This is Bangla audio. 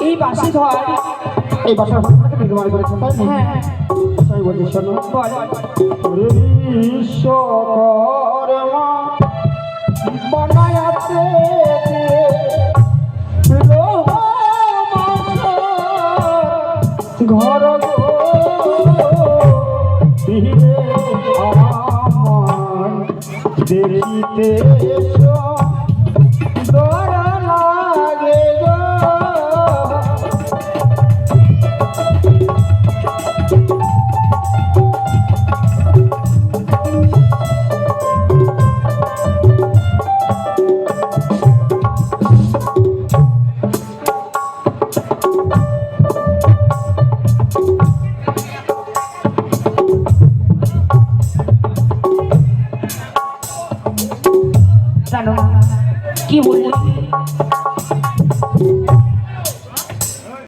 এই বাসি ঘর এই বাসার নির্মাণ করেছেন তাই না? হ্যাঁ তাই বলছি শোনো বল বিশ্বকর্মা বানায়াছে ঘর আমার দেখিতে